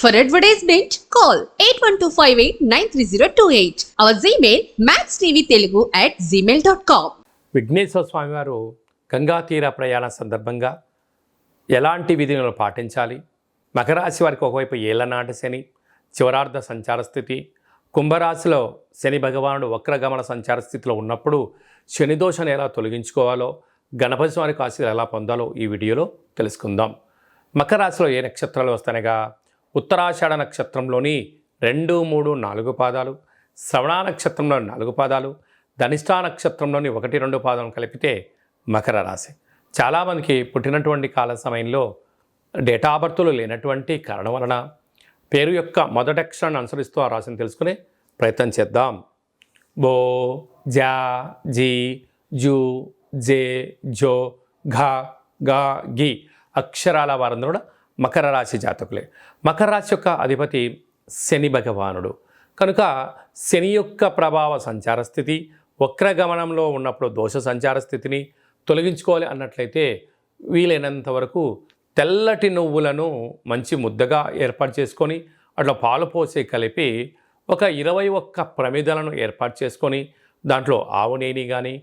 For advertisement, call 8125893028. Our Gmail maxtvtelugu@gmail.com. Vighneshwara స్వామివారు గంగా తీర ప్రయాణ సందర్భంగా ఎలాంటి విధులను పాటించాలి, మకరాశి వారికి ఒకవైపు ఏళ్లనాటి శని, చివరార్ధ సంచార స్థితి, కుంభరాశిలో శని భగవానుడు వక్రగమన సంచార స్థితిలో ఉన్నప్పుడు శని దోషాన్ని ఎలా తొలగించుకోవాలో, గణపతి స్వామి ఆశీస్సులు ఎలా పొందాలో ఈ వీడియోలో తెలుసుకుందాం. మకర రాశిలో ఏ నక్షత్రాలు వస్తాయనగా ఉత్తరాషాఢ నక్షత్రంలోని 2, 3, 4 పాదాలు, శ్రవణ నక్షత్రంలో 4 పాదాలు, ధనిష్టా నక్షత్రంలోని 1, 2 పాదాలను కలిపితే మకర రాశి. చాలామందికి పుట్టినటువంటి కాల సమయంలో డేటా బర్త్లు లేనటువంటి కారణం వలన పేరు యొక్క మొదటి అక్షరాన్ని అనుసరిస్తూ ఆ రాశిని తెలుసుకునే ప్రయత్నం చేద్దాం. బో, జా, జీ, జూ, జే, జో, ఘ, గా, గి అక్షరాల వారందరూ కూడా మకర రాశి జాతకులే. మకర రాశి యొక్క అధిపతి శని భగవానుడు కనుక శని యొక్క ప్రభావ సంచార స్థితి వక్రగమనంలో ఉన్నప్పుడు దోష సంచార స్థితిని తొలగించుకోవాలి అన్నట్లయితే వీలైనంత వరకు తెల్లటి నువ్వులను మంచి ముద్దగా ఏర్పాటు చేసుకొని అట్లా పాలు పోసి కలిపి ఒక 21 ప్రమిదలను ఏర్పాటు చేసుకొని దాంట్లో ఆవు నెయ్యిని కానీ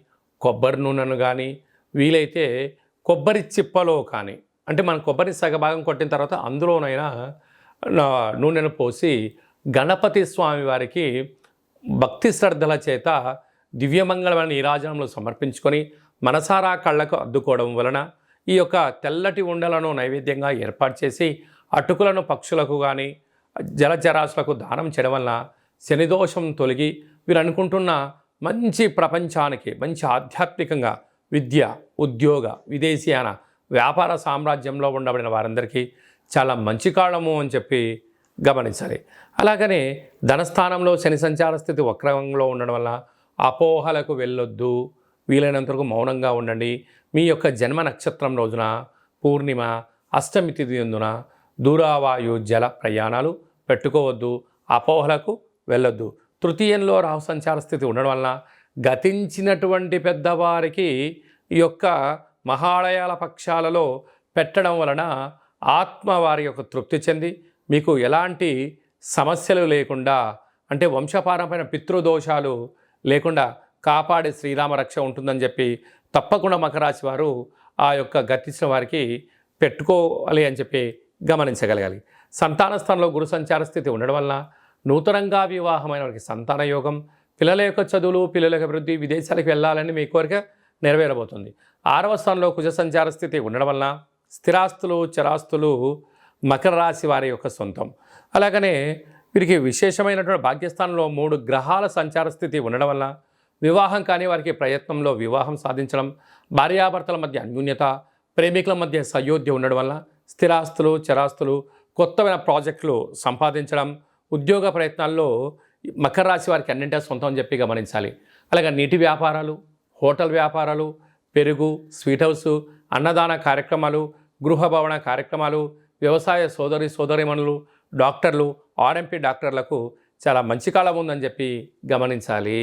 కొబ్బరి నూనెను కానీ వీలైతే కొబ్బరి చిప్పలో కానీ అంటే మనం కొబ్బరి సగభాగం కొట్టిన తర్వాత అందులోనైనా నూనెను పోసి గణపతి స్వామి వారికి భక్తి శ్రద్ధల చేత దివ్యమంగళమైన నీరాజనంలో సమర్పించుకొని మనసారా కళ్ళకు అద్దుకోవడం వలన ఈ యొక్క తెల్లటి ఉండలను నైవేద్యంగా ఏర్పాటు చేసి అటుకులను పక్షులకు కానీ జలచరాశులకు దానం చేయడం వలన శనిదోషం తొలగి వీరు అనుకుంటున్న మంచి ప్రపంచానికి మంచి ఆధ్యాత్మికంగా విద్య, ఉద్యోగ, విదేశీయాన వ్యాపార సామ్రాజ్యంలో ఉండబడిన వారందరికీ చాలా మంచి కాలము అని చెప్పి గమనించాలి. అలాగనే ధనస్థానంలో శని సంచార స్థితి వక్రంలో ఉండడం వల్ల అపోహలకు వెళ్ళొద్దు, వీలైనంతవరకు మౌనంగా ఉండండి. మీ యొక్క జన్మ నక్షత్రం రోజున పూర్ణిమ, అష్టమి తిథి ఎందున దూరావాయు జల ప్రయాణాలు పెట్టుకోవద్దు, అపోహలకు వెళ్ళొద్దు. తృతీయంలో రాహు సంచార స్థితి ఉండడం వలన గతించినటువంటి పెద్దవారికి ఈ యొక్క మహాలయాల పక్షాలలో పెట్టడం వలన ఆత్మ వారి యొక్క తృప్తి చెంది మీకు ఎలాంటి సమస్యలు లేకుండా అంటే వంశపారంపైన పితృదోషాలు లేకుండా కాపాడే శ్రీరామ రక్ష ఉంటుందని చెప్పి తప్పకుండా మకరాశి వారు ఆ యొక్క గతించిన వారికి పెట్టుకోవాలి అని చెప్పి గమనించగలగాలి. సంతాన స్థానంలో గురు సంచార స్థితి ఉండడం వలన నూతనంగా వివాహమైన వారికి సంతాన యోగం, పిల్లల యొక్క చదువులు, పిల్లల యొక్క అభివృద్ధి, విదేశాలకు వెళ్ళాలని మీ కోరిక నెరవేరబోతుంది. 6వ స్థానంలో కుజ సంచార స్థితి ఉండడం వలన స్థిరాస్తులు, చరాస్తులు మకర రాశి వారి యొక్క సొంతం. అలాగనే వీరికి విశేషమైనటువంటి భాగ్యస్థానంలో 3 గ్రహాల సంచార స్థితి ఉండడం వల్ల వివాహం కానీ వారికి ప్రయత్నంలో వివాహం సాధించడం, భార్యాభర్తల మధ్య అన్యోన్యత, ప్రేమికుల మధ్య సయోధ్య ఉండడం వల్ల స్థిరాస్తులు, చరాస్తులు, కొత్తమైన ప్రాజెక్టులు సంపాదించడం, ఉద్యోగ ప్రయత్నాల్లో మకర రాశి వారికి అన్నింటా సొంతం అని చెప్పి గమనించాలి. అలాగే నీటి వ్యాపారాలు, హోటల్ వ్యాపారాలు, పెరుగు, స్వీట్ హౌస్, అన్నదాన కార్యక్రమాలు, గృహ భవన కార్యక్రమాలు, వ్యవసాయ సోదరిమణులు, డాక్టర్లు, ఆర్ఎంపీ డాక్టర్లకు చాలా మంచి కాలం ఉందని చెప్పి గమనించాలి.